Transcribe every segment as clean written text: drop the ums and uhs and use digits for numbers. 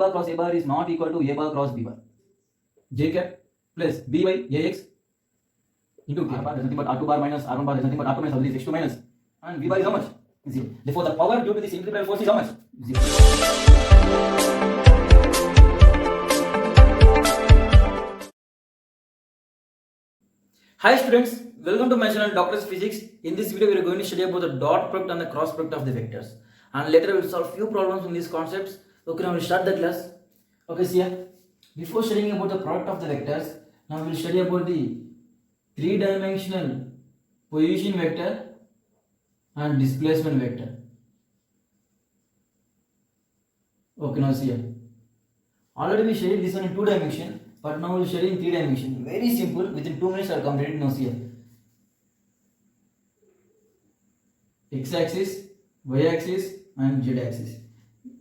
bar cross a bar is not equal to a bar cross b bar. J cap plus b by ax into k bar is nothing but r2 bar minus r1 bar is nothing but r2 minus r3 is x2 minus, and v bar is how much? 0. Therefore, the power due to this centripetal force is how much? 0. Hi students, welcome to my channel Doctor's Physics. In this video, we are going to study about the dot product and the cross product of the vectors. And later, we will solve few problems in these concepts. Okay, now we will start the class. Okay, see here. Before studying about the product of the vectors, now we will study about the three-dimensional position vector and displacement vector. Okay, now see here. Already we studied this one in 2 dimension, but now we will study in 3 dimension. Very simple. Within 2 minutes, I will complete it. Now see here. X-axis, Y-axis, and Z-axis.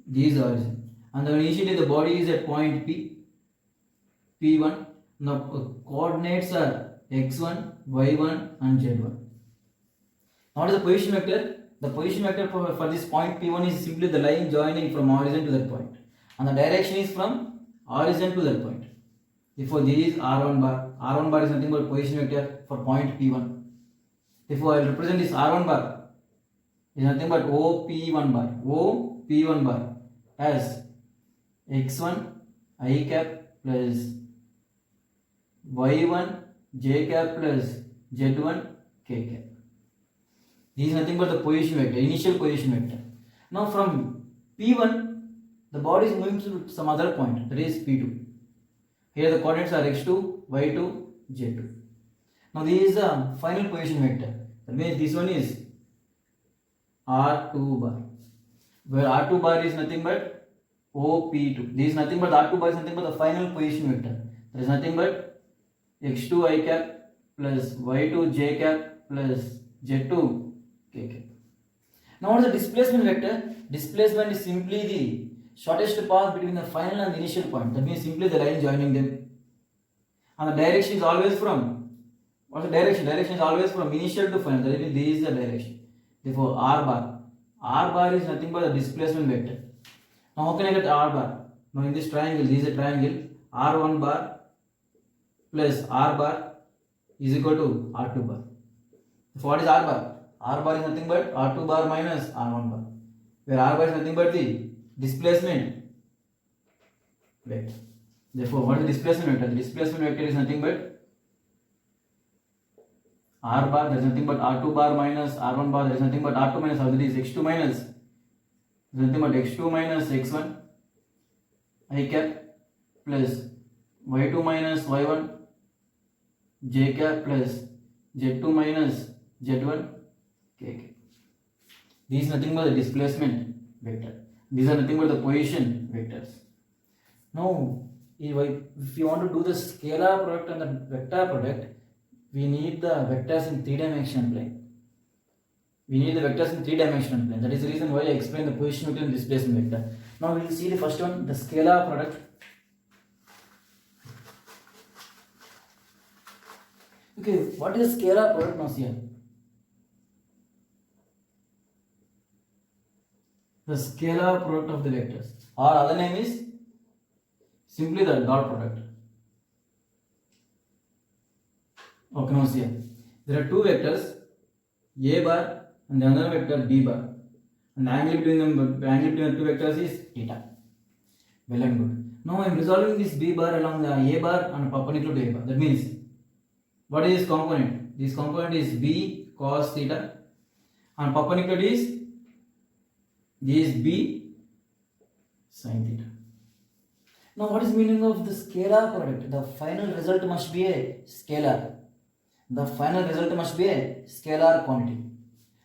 These are origin. And then initially the body is at point P, P1. Now coordinates are x1, y1, and z1. Now what is the position vector? The position vector for this point P1 is simply the line joining from origin to that point. And the direction is from origin to that point. Therefore, this is R1 bar. R1 bar is nothing but position vector for point P1. Therefore, I will represent this R1 bar is nothing but OP1 bar. OP1 bar as x1 I cap plus y1 j cap plus z1 k cap. This is nothing but the position vector, initial position vector. Now from P1, the body is moving to some other point, that is P2. Here the coordinates are x2, y2, z2. Now this is the final position vector. That means this one is R2 bar, where R2 bar is nothing but OP2. This is nothing but R2 bar is nothing but the final position vector. There is nothing but x2 I cap plus y2 j cap plus z2 k cap. Now what is the displacement vector? Displacement is simply the shortest path between the final and the initial point. That means simply the line joining them. And the direction is always from, what's the direction? Direction is always from initial to final. That means this is the direction. Therefore, R bar is nothing but the displacement vector. Now how can I get R bar? Now in this triangle, this is a triangle. R1 bar plus R bar is equal to R2 bar. So what is R bar? R bar is nothing but R2 bar minus R1 bar, where R bar is nothing but the displacement vector. Therefore, what is the displacement vector? The displacement vector is nothing but R bar, there is nothing but R2 bar minus R1 bar, there is nothing but R2 minus R3 is x2 minus, there is nothing but x2 minus x1 I cap plus y2 minus y1 j cap plus z2 minus z1 k cap. This is nothing but the displacement vector. These are nothing but the position vectors. Now, if you want to do the scalar product and the vector product, we need the vectors in 3-dimensional plane. We need the vectors in 3-dimensional plane. That is the reason why I explained the position vector and displacement vector. Now we will see the first one, the scalar product. Okay, what is the scalar product now here? The scalar product of the vectors, or other name is simply the dot product. Okay, now see here. There are two vectors, A bar and the other vector B bar. And the angle between the two vectors is theta. Well and good. Now I am resolving this B bar along the A bar and perpendicular to A bar. That means, what is this component? This component is B cos theta, and perpendicular is this B sin theta. Now what is meaning of the scalar product? The final result must be a scalar. The final result must be a scalar quantity.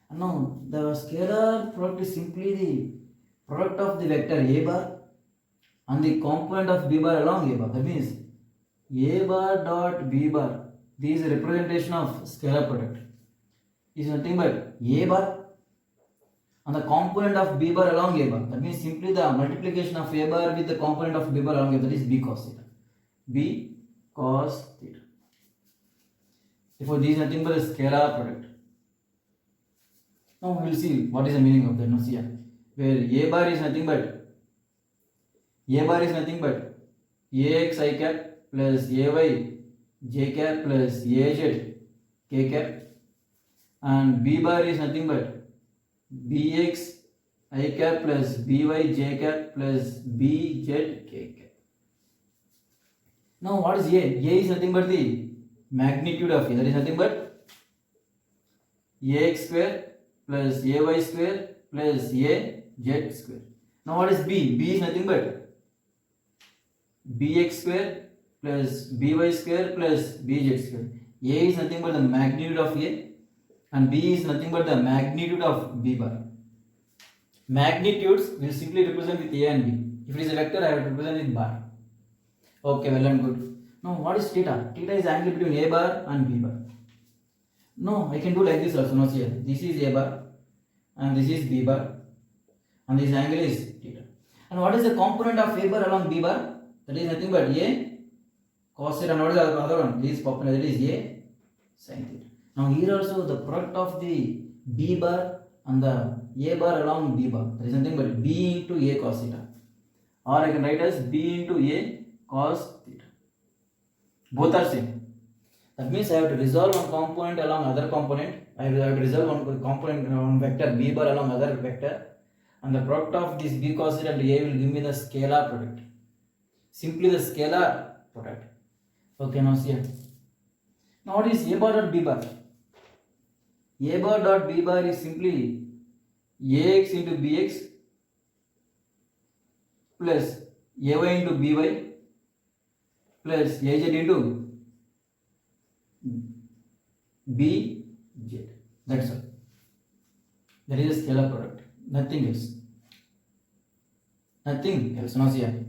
And now the scalar product is simply the product of the vector A bar and the component of B bar along A bar. That means A bar dot B bar. This is a representation of scalar product. Is nothing but A bar and the component of B bar along A bar. That means simply the multiplication of A bar with the component of B bar along A bar. That is B cos theta. B cos theta. Therefore, this is nothing but a scalar product. Now we will see what is the meaning of that. Now see here, where A bar is nothing but A bar is nothing but ax I cap plus ay j cap plus az k cap, and B bar is nothing but bx I cap plus by j cap plus bz k cap. Now what is A? A is nothing but the magnitude of A, that is nothing but ax square plus ay square plus az square. Now what is B? B is nothing but bx square plus by square plus bz square. A is nothing but the magnitude of A and B is nothing but the magnitude of B bar. Magnitudes will simply represent with A and B. If it is a vector, I have to represent with bar. Okay, well and good. Now what is theta? Theta is angle between A bar and B bar. No, I can do like this also. Now see here, this is A bar and this is B bar and this angle is theta. And what is the component of A bar along B bar? That is nothing but A cos theta. And what is the other one? This component, that is A sin theta. Now here also the product of the B bar and the A bar along B bar, that is nothing but B into A cos theta, or I can write as B into A cos theta. Both are same. That means I have to resolve one component along other component. I have to resolve one component, one vector B bar along other vector, and the product of this B cos theta and A will give me the scalar product. Simply the scalar product. Okay, now see here. Now what is A bar dot B bar? A bar dot B bar is simply ax into bx plus ay into by plus az into bz. That's all. That is a scalar product. Nothing else. Nothing else. Now see here.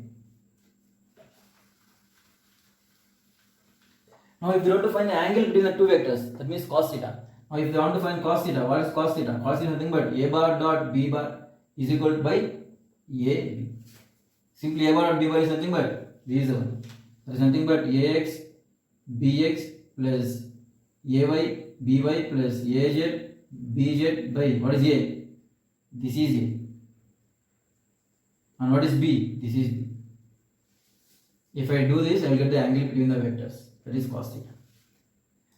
Now if you want to find the angle between the two vectors, that means cos theta. Now if you want to find cos theta, what is cos theta? Cos is nothing but A bar dot B bar is equal to by AB. Simply A bar dot B bar is nothing but this one. There is nothing but AX BX plus AY BY plus AZ BZ by what is A? This is A. And what is B? This is B. If I do this, I will get the angle between the vectors. That is cos theta.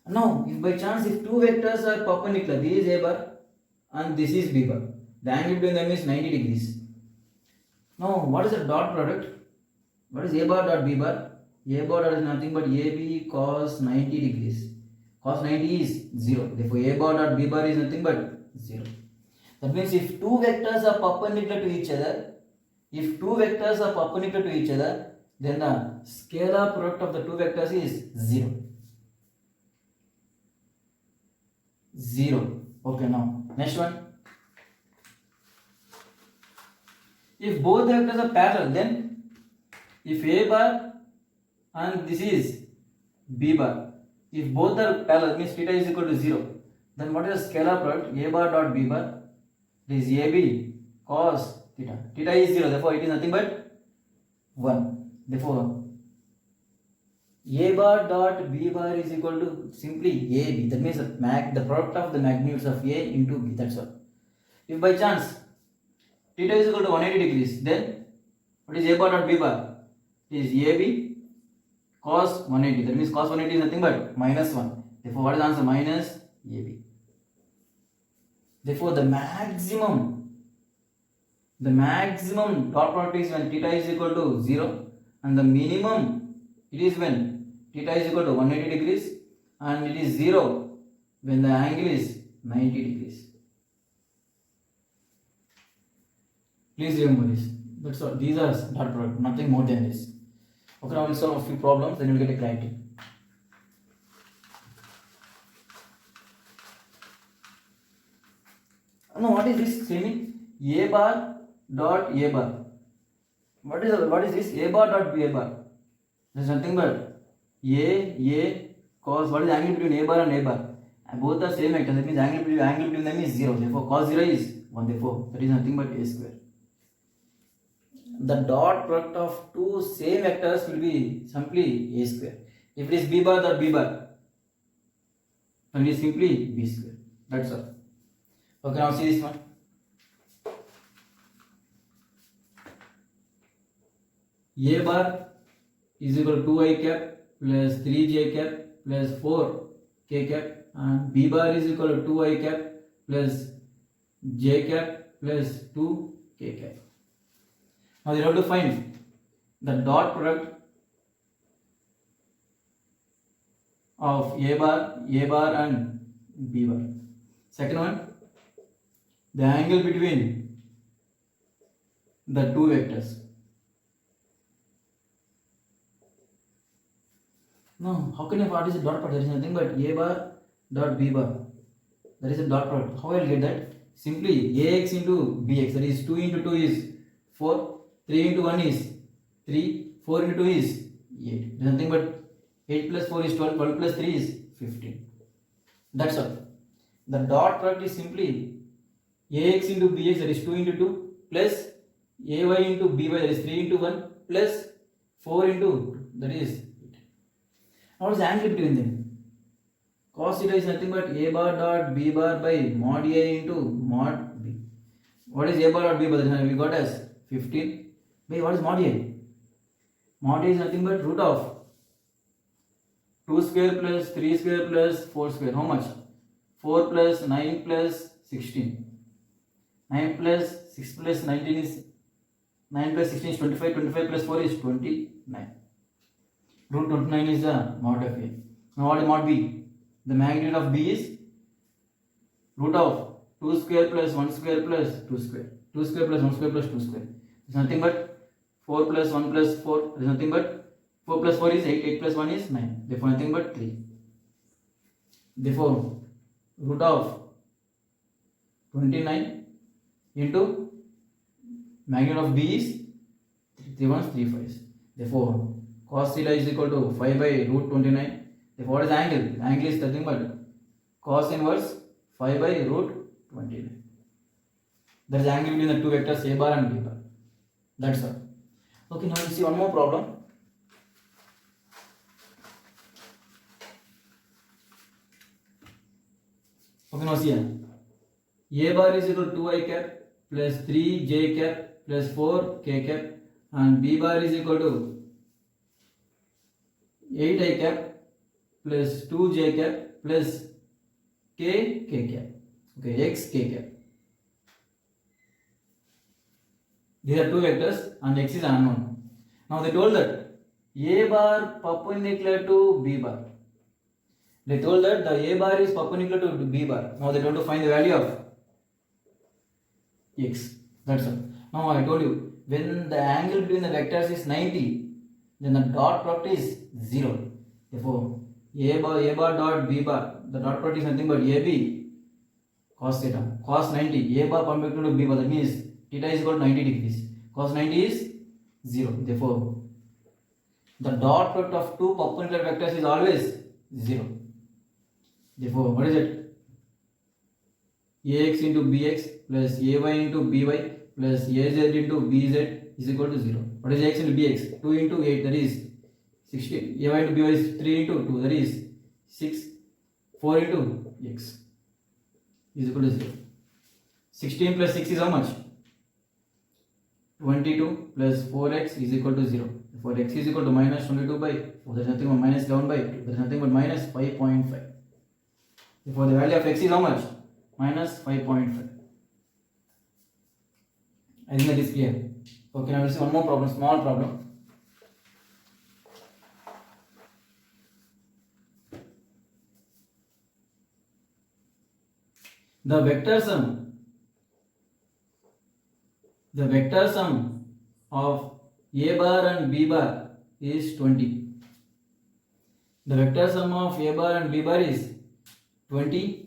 Now, if by chance if two vectors are perpendicular, this is A bar and this is B bar, the angle between them is 90 degrees. Now, what is the dot product? What is A bar dot B bar? A bar dot is nothing but AB cos 90 degrees. Cos 90 is 0. Therefore, A bar dot B bar is nothing but 0. That means if two vectors are perpendicular to each other, then the scalar product of the two vectors is 0. 0. Okay, now next one. If both the vectors are parallel, then if A bar and this is B bar, if both are parallel, means theta is equal to 0, then what is the scalar product? A bar dot B bar, this is AB cos theta. Theta is 0, therefore it is nothing but 1. Therefore, A bar dot B bar is equal to simply AB. That means the product of the magnitudes of A into B. That's all. If by chance theta is equal to 180 degrees, then what is A bar dot B bar? It is AB cos 180. That means cos 180 is nothing but minus 1. Therefore, what is the answer? Minus AB. Therefore, the maximum dot product is when theta is equal to 0, and the minimum it is when theta is equal to 180 degrees, and it is 0 when the angle is 90 degrees. Please remember this. That's all. These are dot product, nothing more than this. Okay, now we'll solve a few problems, then you'll get a clarity. Now, what is this semi? A bar dot A bar. What is this? A bar dot B A bar. There is nothing but A cos. What is the angle between A bar and A bar? And both are same vectors. That means angle between them is 0. Therefore, cos 0 is 1. Therefore, that is nothing but A square. The dot product of two same vectors will be simply A square. If it is B bar dot B bar, then it is simply B square. That's all. Okay, now see this one. A bar is equal to 2 I cap plus 3 j cap plus 4 k cap, and B bar is equal to 2 I cap plus j cap plus 2 k cap. Now you have to find the dot product of A bar and B bar. Second one, the angle between the two vectors. No, how can I what is a dot product? There is nothing but A bar dot B bar. That is a dot product. How I will get that? Simply AX into BX. That is 2 into 2 is 4, 3 into 1 is 3, 4 into 2 is 8. There is nothing but 8 plus 4 is 12, 12 plus 3 is 15. That's all. The dot product is simply AX into BX, that is 2 into 2, plus AY into BY, that is 3 into 1, plus 4 into 2, that is 8. What is the angle between them? Cos theta is nothing but A bar dot B bar by mod A into mod B. What is A bar dot B bar? We got as 15 by what is mod A? Mod A is nothing but root of 2 square plus 3 square plus 4 square. How much? 4 plus 9 plus 16. 9 plus 6 plus 19 is 9 plus 16 is 25. 25 plus 4 is 29. Root 29 is the mod of A. Now what is mod B? The magnitude of B is root of 2 square plus 1 square plus 2 square. 2 square plus 1 square plus 2 square. It's nothing but 4 plus 1 plus 4. There is nothing but 4 plus 4 is 8. 8 plus 1 is 9. Therefore nothing but 3. Therefore root of 29 into magnitude of B is 3 1s 3 5s. Therefore cos theta is equal to 5 by root 29. Therefore what is the angle? The angle is nothing but cos inverse 5 by root 29. That is the angle between the two vectors A bar and B bar. That's all. Okay, now we see one more problem. Okay, now see here. A bar is equal to 2 I cap plus 3 j cap plus 4 k cap, and B bar is equal to 8 I cap plus 2 j cap plus k cap. Okay, x k cap. These are two vectors and x is unknown. Now they told that A bar perpendicular to B bar. They told that the A bar is perpendicular to B bar. Now they told to find the value of x. That's all. Now I told you, when the angle between the vectors is 90, then the dot product is 0. Therefore A bar dot B bar, the dot product is nothing but AB cos theta. Cos 90, A bar perpendicular to B bar, that means theta is equal to 90 degrees. Cos 90 is 0. Therefore the dot product of two perpendicular vectors is always 0. Therefore what is it? AX into BX plus AY into BY plus AZ into BZ is equal to 0. What is AX into BX? 2 into 8, that is 16. AY into BY is 3 into 2, that is 6. 4 into x is equal to 0. 16 plus 6 is how much? 22 plus 4x is equal to 0. Therefore x is equal to minus 22 by 4. There is nothing but minus 11 by 2. There is nothing but minus 5.5. Therefore the value of x is how much? Minus 5.5. I think that is clear. Okay, now we see one more problem, small problem. The vector sum of A bar and B bar is 20. The vector sum of A bar and B bar is 20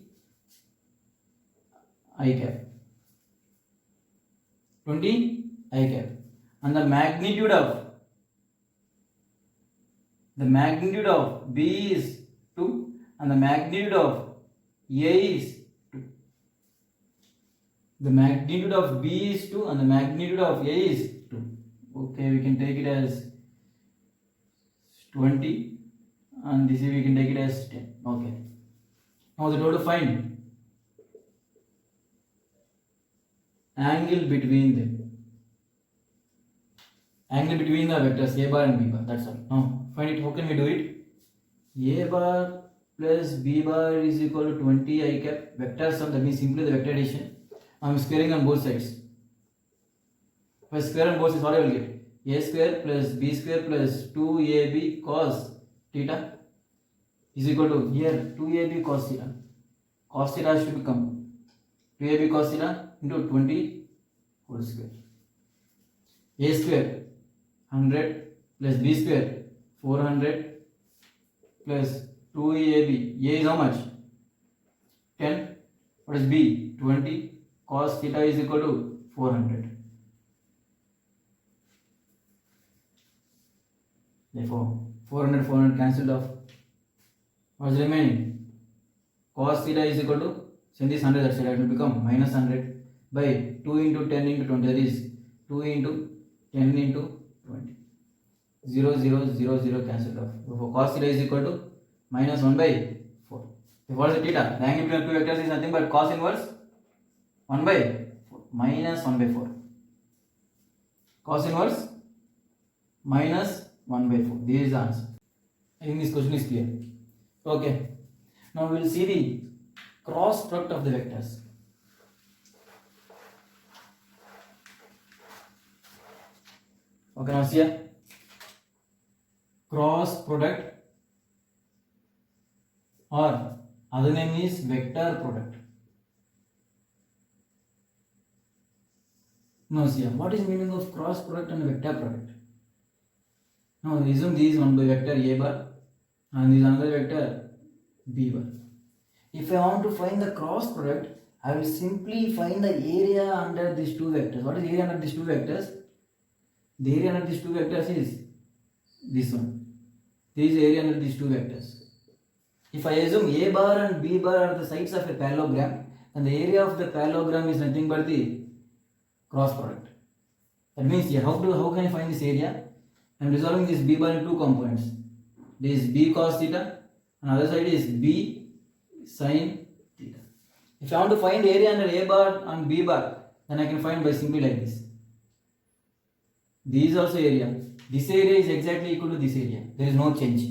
I cap. 20 I cap. And the magnitude of B is 2 and the magnitude of A is 2. The magnitude of B is 2 and the magnitude of A is 2. Okay, we can take it as 20 and this we can take it as 10. Okay. Now they told to find angle between them. angle between the vectors a bar and b bar. That's all. Now find it. How can we do it? A bar plus b bar is equal to 20 I cap vector sum. That means simply the vector addition. I'm squaring on both sides. If I square on both sides, what I will get? A square plus b square plus 2ab cos theta is equal to here 2ab cos theta. Cos theta has to become 2ab cos theta into 20 whole square. A square 100 plus b square 400 plus 2ab. A is how much? 10. What is b? 20. Cos theta is equal to 400. Therefore, 400 cancelled off. What is remaining? Cos theta is equal to, send this 100 that side, it will become minus 100 by 2 into 10 into 20. That is 2 into 10 into 20. 0, 0, 0, 0 cancelled off. Therefore, cos theta is equal to minus 1 by 4. So what is the theta? The angle between two vectors is nothing but cos inverse 1 by 4. Minus 1 by 4. Cos inverse minus 1 by 4. This is the answer. I think this question is clear. Okay. Now we will see the cross product of the vectors. Okay, now see here. Cross product, or other name is vector product. Now see here. What is the meaning of cross product and vector product? Now assume this is one by vector a bar and this is another vector b bar. If I want to find the cross product, I will simply find the area under these two vectors. What is area under these two vectors? The area under these two vectors is this one. This is area under these two vectors. If I assume a bar and b bar are the sides of a parallelogram, then the area of the parallelogram is nothing but the cross product. That means here, how can I find this area? I am resolving this b bar in two components. This is b cos theta, and other side is b sin theta. If I want to find area under a bar and b bar, then I can find by simply like this. This is also area. This area is exactly equal to this area. There is no change.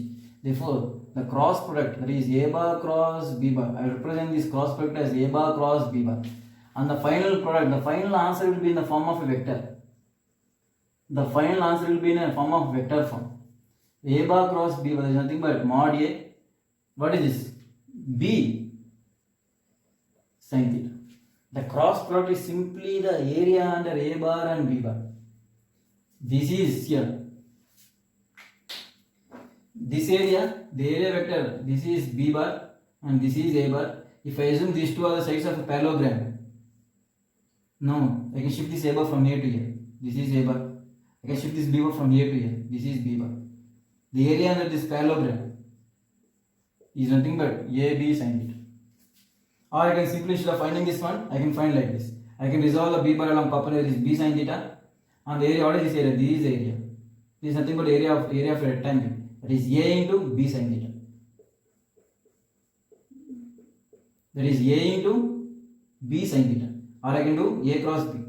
Therefore, the cross product, that is a bar cross b bar, I will represent this cross product as a bar cross b bar. And the final product, the final answer will be in the form of a vector. The final answer will be in a form of vector form. A bar cross b bar is nothing but mod a. What is this? B sin theta. The cross product is simply the area under a bar and b bar. This is here. This area, the area vector, this is b bar and this is a bar. If I assume these two are the sides of a parallelogram, now I can shift this a bar from here to here. This is a bar. I can shift this b bar from here to here. This is b bar. The area under this parallelogram is nothing but ab sin theta. Or I can simply, instead of finding this one, I can find like this. I can resolve the b bar along perpendicular is b sin theta, and the area, what is this area? This is area. This is nothing but area of a rectangle. That is a into b sin theta. That is a into b sin theta. Or I can do a cross b.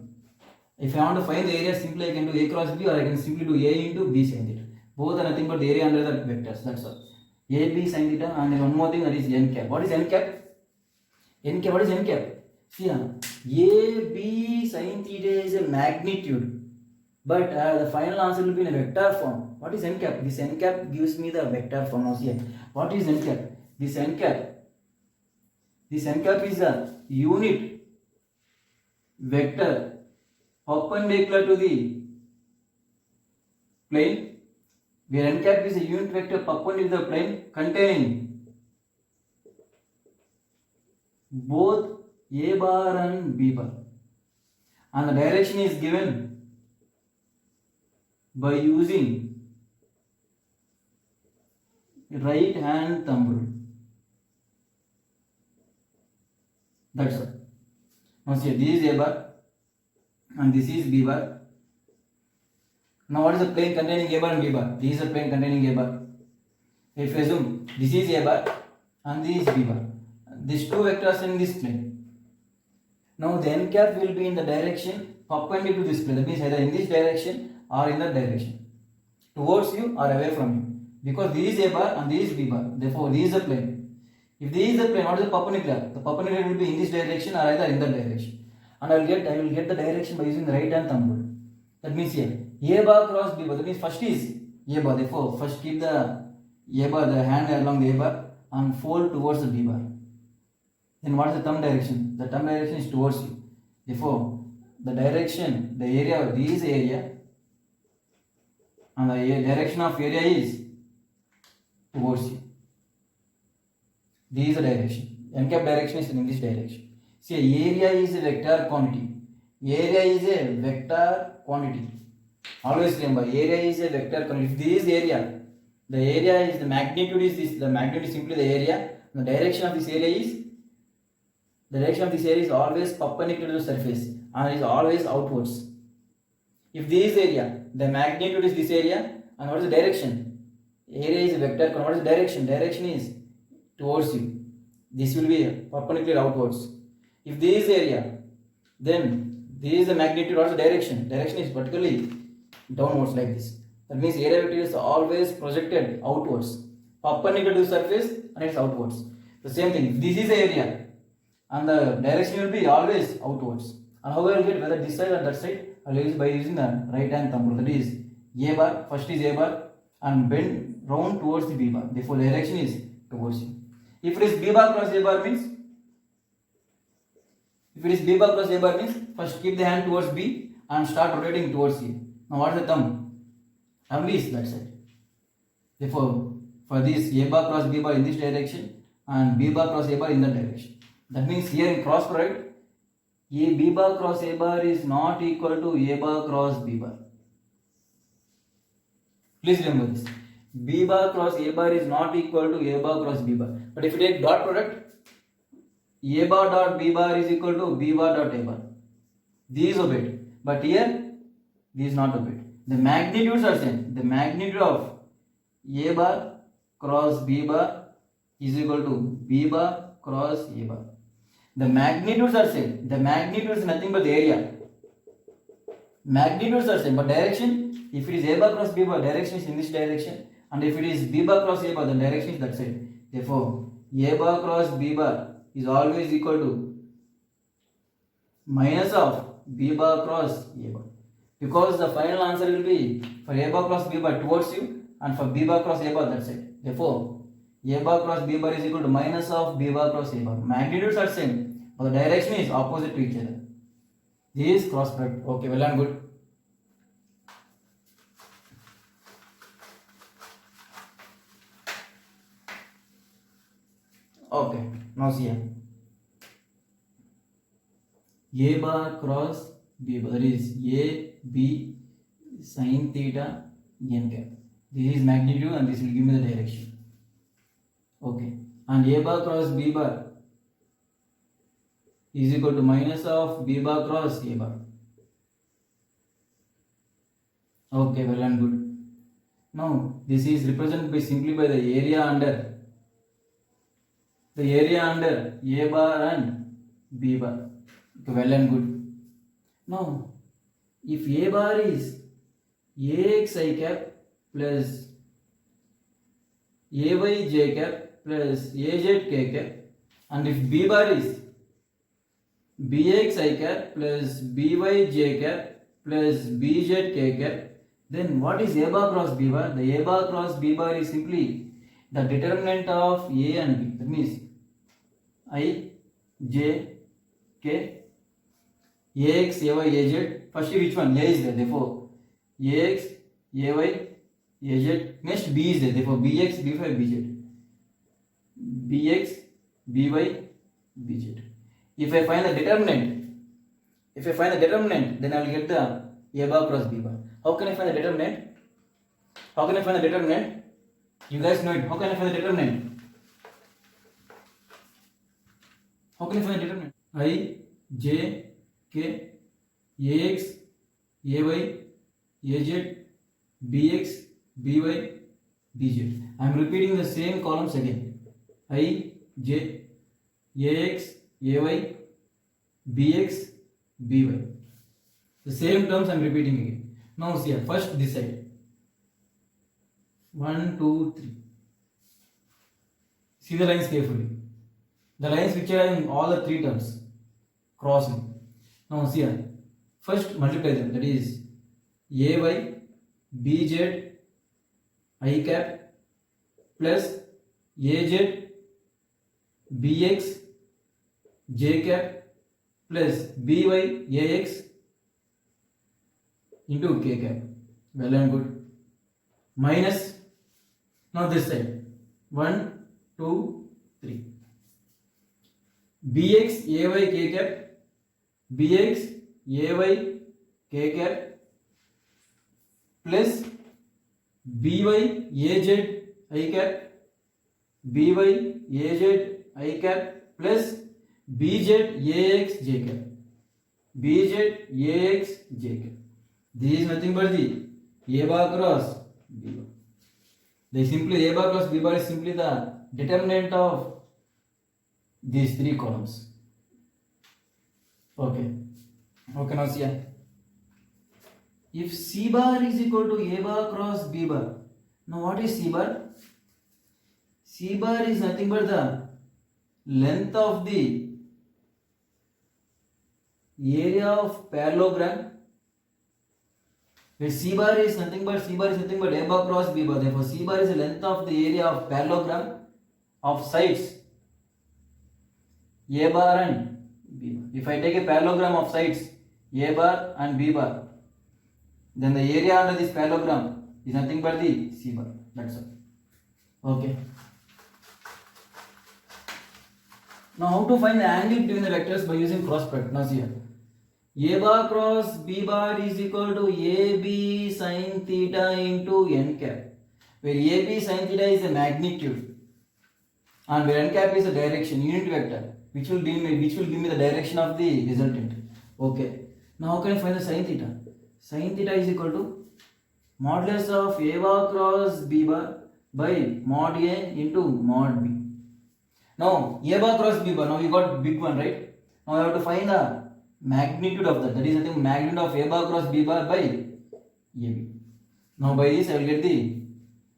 If I want to find the area, simply I can do a cross b, or I can simply do a into b sin theta. Both are nothing but the area under the vectors. That's all. A b sin theta, and then one more thing, that is n cap. What is n cap? N cap. What is n cap? See here. A b sin theta is a magnitude, but the final answer will be in a vector form. What is n cap? This n cap gives me the vector form. Now see here. What is n cap? This n cap. This n cap is the unit vector perpendicular to the plane, where n cap is a unit vector perpendicular to the plane containing both a bar and b bar, and the direction is given by using right hand thumb rule. That's all. Now see, this is a bar and this is b bar. Now what is the plane containing a bar and b bar? This is a plane containing a bar. If you assume this is a bar and this is b bar, these two vectors in this plane. Now the n cap will be in the direction perpendicular to this plane. That means either in this direction or in that direction, towards you or away from you, because this is a bar and this is b bar. Therefore, this is a plane. If this is a plane, what is the perpendicular? The perpendicular will be in this direction or either in that direction. And I will get the direction by using the right hand thumb rule. That means here a bar cross b bar. That means first is a bar. Therefore, first keep the a bar, the hand along the a bar, and fold towards the b bar. Then what is the thumb direction? The thumb direction is towards you. Therefore, the direction, the area, this is area, and the direction of area is towards you. This is the direction. N cap direction is in this direction. See, area is a vector quantity. Area is a vector quantity. Always remember, area is a vector quantity. If this is area, the area is the magnitude is this. The magnitude is simply the area. The direction of this area is always perpendicular to the surface and is always outwards. If this area, the magnitude is this area, and what is the direction? Area is a vector quantity. What is the direction? Direction is towards you. This will be perpendicular outwards. If this is area, then this is the magnitude. What is the direction? Direction is vertically downwards like this. That means area vector is always projected outwards, perpendicular to the surface, and it's outwards. The same thing. If this is the area, and the direction will be always outwards. And how I will get whether this side or that side? I will use by using the right hand thumb rule. That is a bar. First is a bar, and bend round towards the b bar. Therefore, the direction is towards you. If it is b bar cross a bar means, first keep the hand towards b and start rotating towards you. Now what is the thumb? Thumb is that side. Therefore, for this a bar cross b bar in this direction and b bar cross a bar in that direction. That means here in cross product, a b bar cross a bar is not equal to a bar cross b bar. Please remember this. B bar cross a bar is not equal to a bar cross b bar. But if you take dot product, a bar dot b bar is equal to b bar dot a bar. These obeyed. But here, this is not obeyed. The magnitudes are same. The magnitude of a bar cross b bar is equal to b bar cross a bar. The magnitudes are same. The magnitude is nothing but the area. Magnitudes are same, but direction, if it is a bar cross b bar, direction is in this direction. And if it is b bar cross a bar, the direction is that side. Therefore, a bar cross b bar is always equal to minus of b bar cross a bar. Because the final answer will be for a bar cross b bar towards you and for b bar cross a bar that side. Therefore, a bar cross b bar is equal to minus of b bar cross a bar. Magnitudes are same, but the direction is opposite to each other. This is cross product. Okay, well and good. Okay, now see here. A bar cross b bar, that is a b sin theta n cap. This is magnitude and this will give me the direction. Okay, and a bar cross b bar is equal to minus of b bar cross a bar. Okay, well and good. Now this is represented by simply by the area under a bar and b bar. Okay, well and good. Now if a bar is ax I cap plus ay j cap plus az k cap, and if b bar is bx I cap plus by j cap plus bz k cap, then what is a bar cross b bar? The a bar cross b bar is simply the determinant of a and b. That means I, j, k, ax, ay, az. First which one? A is there. Therefore, ax, ay, az. Next b is there. Therefore, bx, by, bz. Bx, by, bz. If I find the determinant, then I will get the a bar cross b bar. How can I find the determinant? You guys know it. How can I find the determinant? I, j, k, ax, ay, az, bx, by, bz. I am repeating the same columns again. I, j, ax, ay, bx, by. The same terms I am repeating again. Now see here, first this side. 1, 2, 3. See the lines carefully. The lines which are in all the three terms crossing. Now see here, first multiply them. That is AY, BZ, I cap plus AZ, BX, J cap plus BY, AX into K cap. Well and good. Minus, now this side. 1, 2, 3. BX, AY, K cap, BX, AY, K cap plus BY, AZ, I cap, BY, AZ, I cap plus BZ, AX, J cap, BZ, AX, J cap. This is nothing but the A bar cross B bar. They simply A bar cross B bar is simply the determinant of these three columns. Okay. Okay, now see here. If C bar is equal to A bar cross B bar, now what is C bar? C bar is nothing but the length of the area of parallelogram. Where C bar is nothing but A bar cross B bar. Therefore, C bar is the length of the area of parallelogram of sides A bar and B bar. If I take a parallelogram of sides A bar and B bar, then the area under this parallelogram is nothing but the C bar. That's all. Okay. Now how to find the angle between the vectors by using cross product? Now see here. A bar cross B bar is equal to AB sin theta into n cap, where AB sin theta is the magnitude and where n cap is the direction, unit vector, which will give me the direction of the resultant. Okay. Now how can I find the sin theta? Sin theta is equal to modulus of A bar cross B bar by mod A into mod B. Now A bar cross B bar, now you got big one, right? Now I have to find the magnitude of that. That is nothing magnitude of A bar cross B bar by AB. Now by this I will get the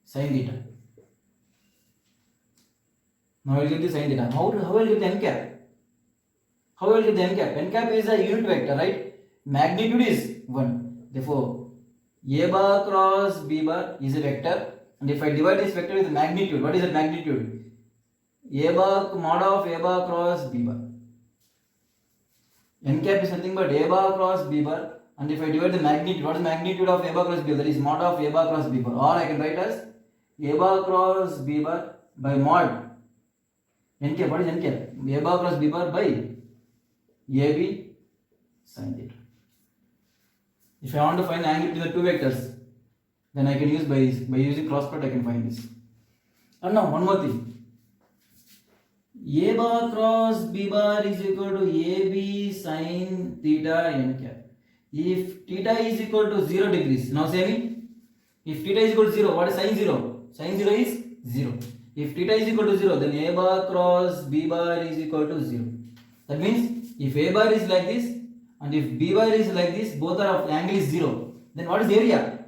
sin theta. Now I will get the sin theta. How I will get the n cap? How I will get the n cap? N cap is a unit vector, right? Magnitude is 1. Therefore, A bar cross B bar is a vector, and if I divide this vector with the magnitude, what is the magnitude? A bar mod of A bar cross B bar. N cap is nothing but A bar cross B bar, and if I divide the magnitude, what is the magnitude of A bar cross B bar? That is mod of A bar cross B bar, or I can write as A bar cross B bar by mod N cap. What is N cap? A bar cross B bar by AB sin theta. If I want to find the angle between the two vectors, then I can use by using cross product I can find this. And now one more thing. A bar cross B bar is equal to AB sin theta n cap. If theta is equal to 0 degrees, now say me, if theta is equal to 0, what is sin 0? Sin 0 is 0. If theta is equal to 0, then A bar cross B bar is equal to 0. That means if A bar is like this and if B bar is like this, both are of angle is 0. Then what is the area?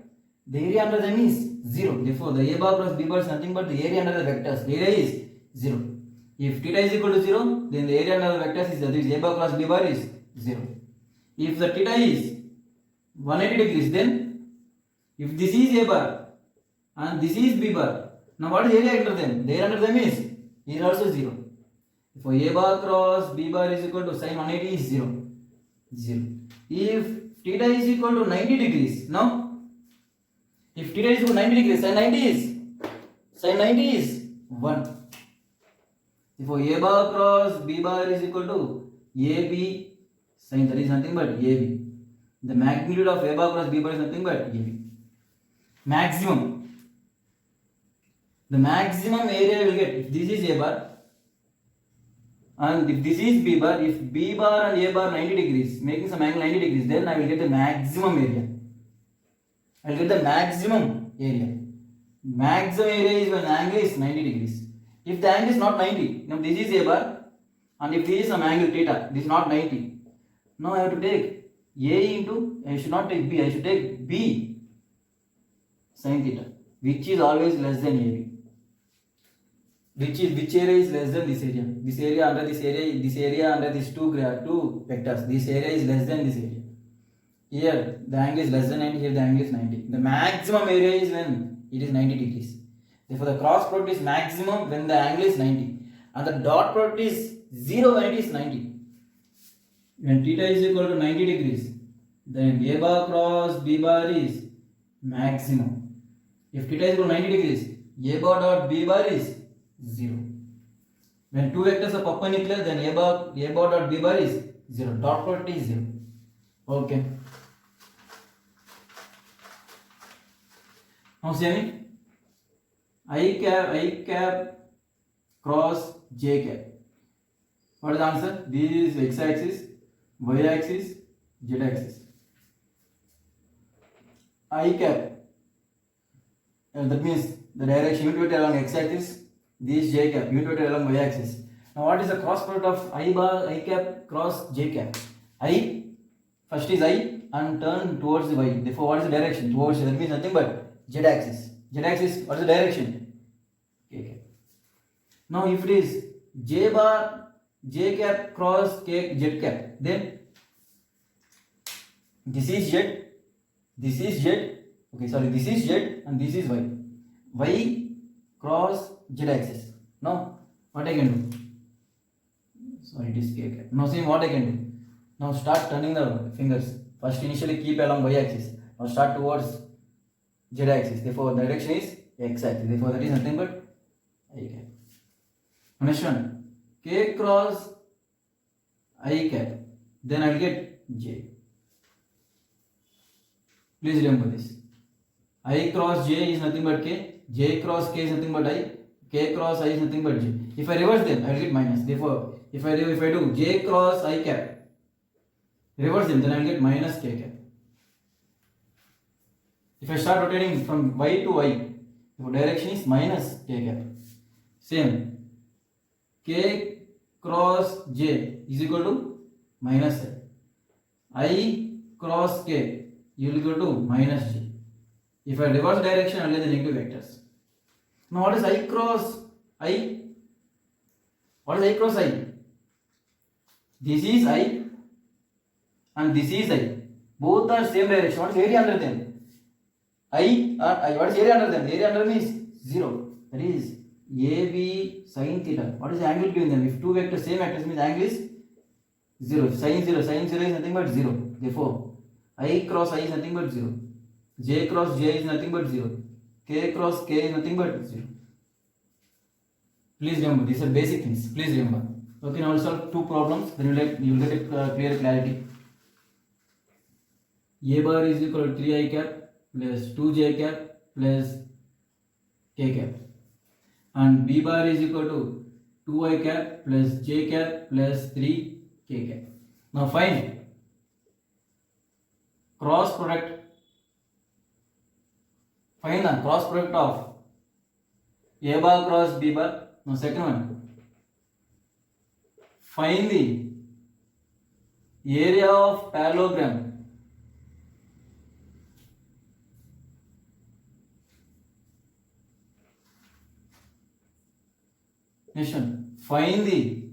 The area under them is 0. Therefore, the A bar cross B bar is nothing but the area under the vectors. The area is 0. If theta is equal to 0, then the area under the vectors is, that is A bar cross B bar is 0. If the theta is 180 degrees, then if this is A bar and this is B bar, now what is the area under them? The area under them is also 0. For A bar cross B bar is equal to sin 180 is 0. 0. If theta is equal to 90 degrees, now if theta is equal to 90 degrees, sin 90 is 1. Therefore, A bar cross B bar is equal to AB sin, that is nothing but AB. The magnitude of A bar cross B bar is nothing but AB. Maximum. The maximum area I will get if this is A bar and if this is B bar, if B bar and A bar 90 degrees, making some angle 90 degrees, then I will get the maximum area. I will get the maximum area. Maximum area is when the angle is 90 degrees. If the angle is not 90, now this is A bar and if this is some angle theta, this is not 90. Now I have to take A into, I should not take B, I should take B sin theta, which is always less than AB. Which area is less than this area? This area under these two vectors. This area is less than this area. Here the angle is less than 90, here the angle is 90. The maximum area is when it is 90 degrees. Therefore the cross product is maximum when the angle is 90. And the dot product is 0 when it is 90. When theta is equal to 90 degrees, then A bar cross B bar is maximum. If theta is equal to 90 degrees, A bar dot B bar is 0. When two vectors are perpendicular, then A bar dot B bar is 0. Dot product is 0. Okay. Now see me. I cap cross J cap. What is the answer? This is x axis, y axis, z axis. I cap. That means the direction united along x axis. This is j cap united along y axis. Now what is the cross product of I cap cross j cap? I first is I and turn towards the y. Therefore, what is the direction? Towards, that means nothing but z axis. Z axis, what is the direction? K cap. Now if it is j cap cross z cap, then this is z, this is z. Okay, sorry, this is z and this is y. Y cross z axis. Now what I can do? Sorry, it is k cap. Now see what I can do. Now start turning the fingers. First initially keep along y axis. Now start towards z axis. Therefore the direction is x axis. Therefore that is nothing but I cap. Next one, k cross I cap. Then I will get j. Please remember this. I cross j is nothing but k. J cross k is nothing but I. K cross I is nothing but j. If I reverse them, I will get minus. Therefore, if I do j cross I cap, reverse them, then I will get minus k cap. If I start rotating from y to y, the direction is minus k cap. Same. K cross j is equal to minus I cross k is equal to minus j. If I reverse direction, I will get the negative vectors. Now what is I cross I? What is I cross I? This is I and this is I. Both are same direction. What is area under them? I. What is area under them? Area under them is 0. That is AB sin theta. What is the angle between them? If two vectors, same vectors, means angle is 0. Sin 0 is nothing but 0. Therefore, I cross I is nothing but 0. J cross j is nothing but 0. K cross k is nothing but 0. Please remember, these are basic things. Please remember. Okay, now we'll solve two problems. Then you will get a clear clarity. A bar is equal to 3I cap plus 2j cap plus k cap. And B bar is equal to 2I cap plus j cap plus 3k cap. Now find cross product. Find the cross product of A bar cross B bar. Now second one. Find the area of parallelogram Find the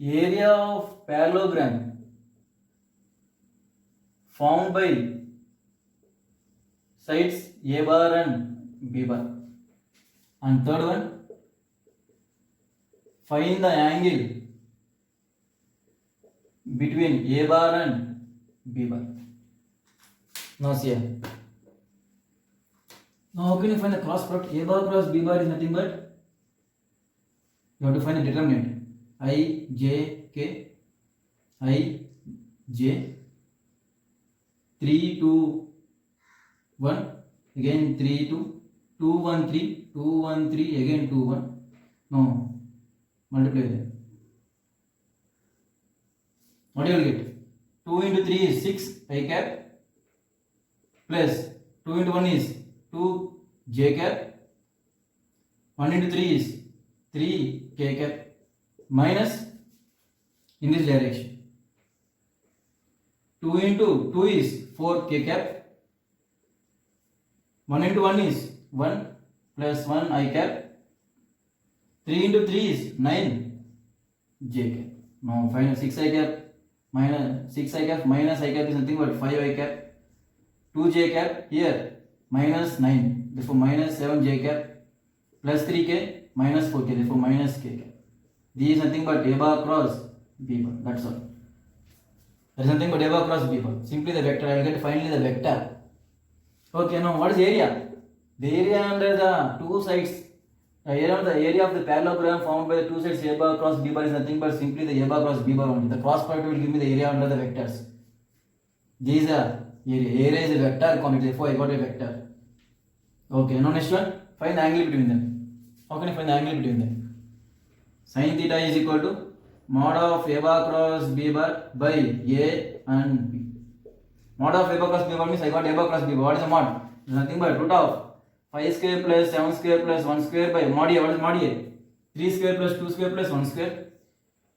area of parallelogram formed by sides A bar and B bar. And third one, find the angle between A bar and B bar. Now see here. Now how can you find the cross product? A bar cross B bar is nothing but, you have to find the determinant. I, J, K, I, J, 3, 2, 1, again 3, 2, 2, 1, 3, 2, 1, 3, again 2, 1. No, multiply them. What you will get? 2 into 3 is 6 I cap plus 2 into 1 is 2 j cap. 1 into 3 is 3 k cap minus in this direction. 2 into 2 is 4 k cap. 1 into 1 is 1 plus 1 I cap. 3 into 3 is 9 j cap. Now final 6 I cap minus 6 I cap minus I cap is nothing but 5 I cap. 2 j cap here minus 9, therefore minus 7 j cap plus 3k minus 4k, therefore minus k cap. This is nothing but a bar cross b bar. That's all. There is nothing but a bar cross b bar. Simply the vector. I will get finally the vector. Okay, now what is area? The area under the two sides, the area of the parallelogram formed by the two sides a bar cross b bar is nothing but simply the a bar cross b bar only. The cross product will give me the area under the vectors. This is the area. Area is a vector quantity, therefore I got a vector. Okay, now next one, find the angle between them. How can I find the angle between them? Sin theta is equal to mod of a bar cross b bar by a and b. Mod of a bar cross b bar means I got a bar cross b bar. What is the mod? It is nothing but root of 5 square plus 7 square plus 1 square by mod a. What is mod a? 3 square plus 2 square plus 1 square.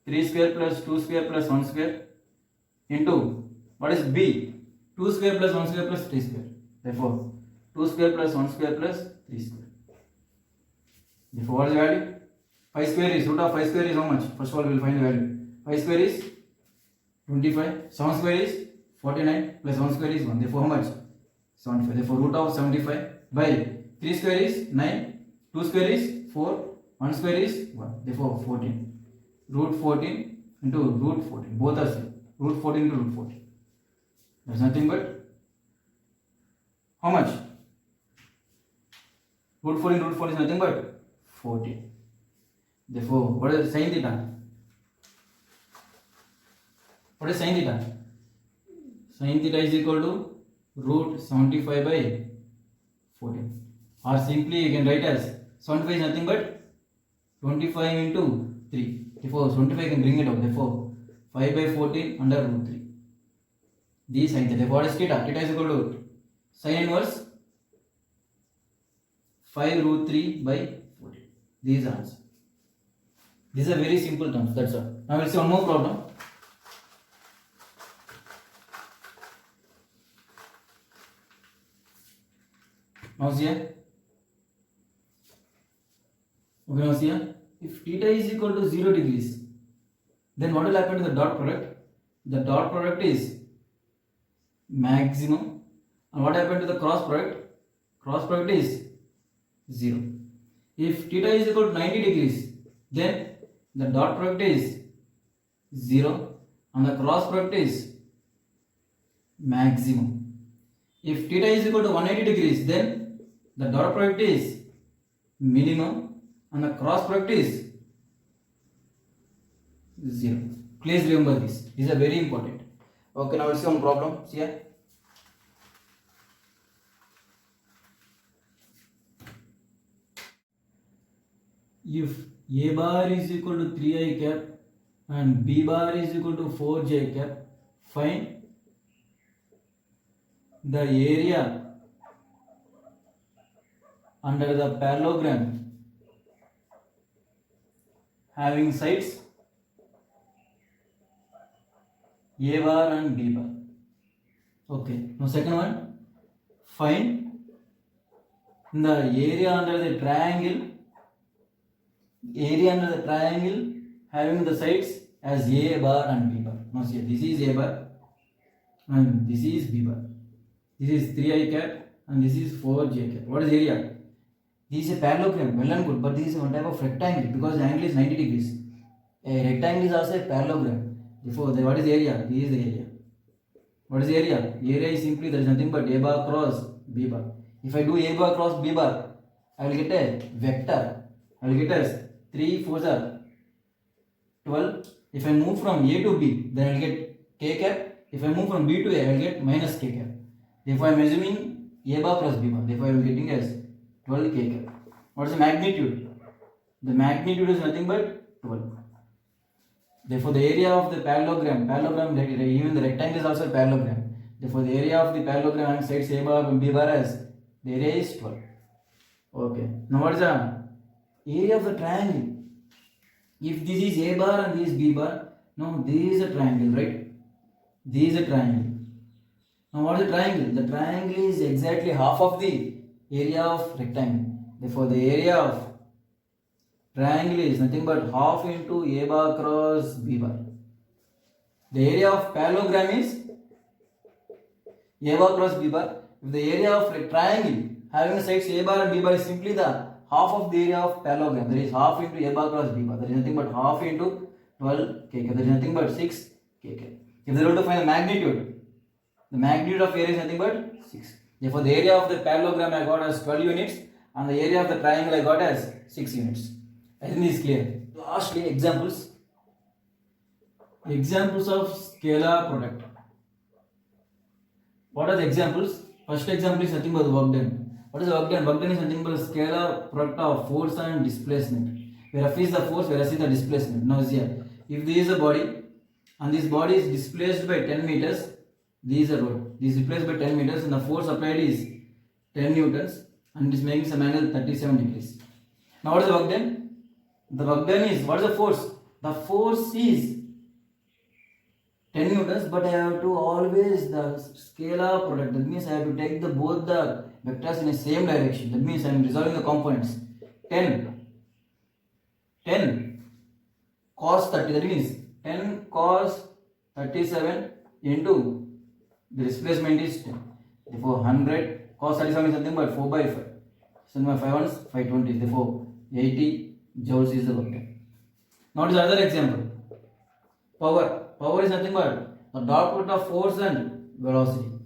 3 square plus 2 square plus 1 square into what is b? 2 square plus 1 square plus 3 square. Therefore 2 square plus 1 square plus 3 square. Therefore what is the value? 5 square is root of 5 square is how much? First of all we will find the value. 5 square is 25. 7 square is 49 plus 1 square is 1. Therefore how much? 75. Therefore root of 75 by 3 square is 9. 2 square is 4. 1 square is 1. Therefore 14. Root 14 into root 14. Both are same. Root 14 into root 14. There is nothing but how much? Root 14 root 4 is nothing but 14. Therefore, what is sin theta? What is sin theta? Sin theta is equal to root 75 by 14. Or simply you can write as 75 is nothing but 25 into 3. Therefore, 25 can bring it out. Therefore, 5 by 14 under root 3. This sin theta. Therefore, what is theta? Theta is equal to sin inverse 5 root 3 by 14. These are answers. These are very simple terms. That's all. Now we'll see one more problem. Now see here. Okay, now see here. If theta is equal to 0 degrees, then what will happen to the dot product? The dot product is maximum. And what happened to the cross product? Cross product is 0. If theta is equal to 90 degrees, then the dot product is 0 and the cross product is maximum. If theta is equal to 180 degrees, then the dot product is minimum and the cross product is 0. Please remember this. These are very important. Okay, now let's see one problem. See here. If a bar is equal to 3i cap and b bar is equal to 4j cap, find the area under the parallelogram having sides a bar and b bar. Okay, now second one, find the area under the triangle having the sides as a bar and b bar. Now see, this is a bar and this is b bar. This is 3i cap and this is 4j cap. What is area? This is a parallelogram, well and good, but this is one type of rectangle because the angle is 90 degrees. A rectangle is also a parallelogram. Therefore, what is the area? This is the area. What is the area? Area is simply, there is nothing but a bar cross b bar. If I do a bar cross b bar, I will get a vector. I will get as 3 4s are 12. If I move from A to B, then I will get k cap. If I move from B to A, I will get minus k cap. Therefore, I am assuming A bar plus B bar. Therefore, I am getting as 12 k cap. What is the magnitude? The magnitude is nothing but 12. Therefore, the area of the parallelogram, even the rectangle is also a parallelogram. Therefore, the area of the parallelogram and sides A bar and B bar as the area is 12. Okay. Now, what is the area of the triangle? If this is A bar and this is B bar, no, this is a triangle, right? This is a triangle. Now what is the triangle? The triangle is exactly half of the area of rectangle. Therefore the area of triangle is nothing but half into A bar cross B bar. The area of parallelogram is A bar cross B bar. If the area of a triangle having the sides A bar and B bar is simply the half of the area of parallelogram, that is half into A bar cross B bar. That is nothing but half into 12 kk. That is nothing but 6 kk. If they want to find the magnitude of area is nothing but 6. Therefore, the area of the parallelogram I got as 12 units and the area of the triangle I got as 6 units. I think this is clear. Lastly, examples. Examples of scalar product. What are the examples? First example is nothing but the work done. What is the work done? Work done is nothing but a scalar product of force and displacement. Where F is the force, where S is the displacement. Now here, if this is a body and this body is displaced by 10 meters, this is a road. This is displaced by 10 meters and the force applied is 10 newtons and it is making some angle 37 degrees. Now what is the work done? The work done is, what is the force? The force is 10 newtons, but I have to always the scalar product. That means I have to take both the vectors in the same direction. That means I am resolving the components. 10 cos 30. That means 10 cos 37 into the displacement is 10. Therefore 100 cos 37 is nothing but 4 by 5. So my 5 ones 520. Therefore 80 joules is the work done. Now what is another example? Power. Power is nothing but the dot product of force and velocity.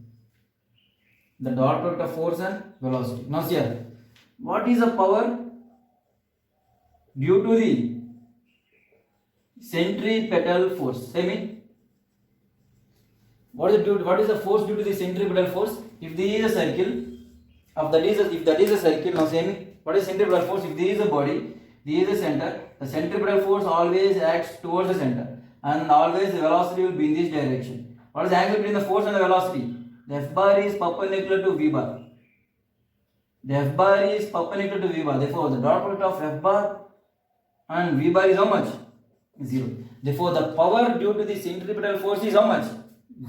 The dot product of force and velocity. Now here, what is the power due to the centripetal force? Say me. What is the force due to the centripetal force? If this is a circle, if that is a circle, now say me. What is centripetal force? If this is a body, this is a center. The centripetal force always acts towards the center. And always the velocity will be in this direction. What is the angle between the force and the velocity? The F bar is perpendicular to V bar. The F bar is perpendicular to V bar. Therefore, the dot product of F bar and V bar is how much? 0. Therefore, the power due to the centripetal force is how much?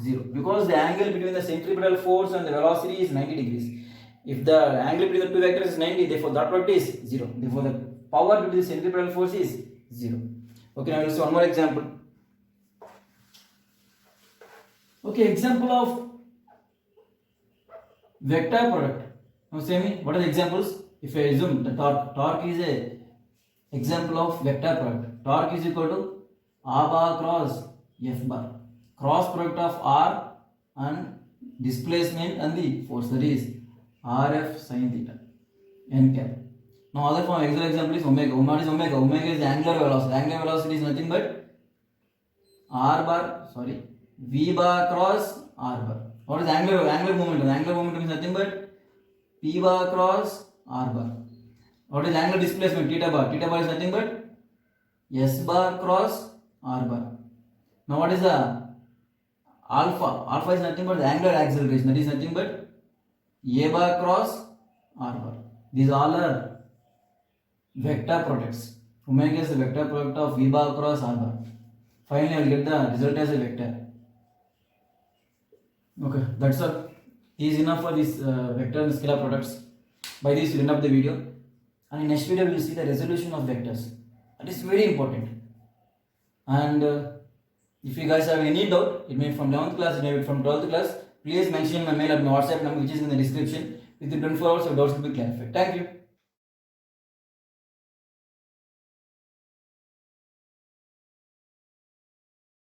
0. Because the angle between the centripetal force and the velocity is 90 degrees. If the angle between the two vectors is 90, therefore dot product is 0. Therefore, the power due to the centripetal force is 0. Okay, now we will see one more example. Okay, example of vector product. Now say me, what are the examples? If I assume the torque is a example of vector product. Torque is equal to R bar cross F bar. Cross product of R and displacement and the force, that is RF sin theta n cap. Now other form example is omega. What is omega? Omega is the angular velocity. Angular velocity is nothing but V bar cross R bar. What is angular momentum? Angular momentum is nothing but P bar cross R bar. What is angular displacement? Theta bar. Theta bar is nothing but S bar cross R bar. Now what is the alpha? Alpha is nothing but the angular acceleration. That is nothing but A bar cross R bar. These all are vector products. Omega is the vector product of V bar cross R bar. Finally, I will get the result as a vector. Okay, that's all. Is enough for this vector and scalar products. By this, we will end up the video. And in next video, we will see the resolution of vectors. That is very important. And if you guys have any doubt, it may be from 11th class, it may be from 12th class, please mention my mail at my WhatsApp number, which is in the description. Within 24 hours, your doubts will be clarified. Thank you.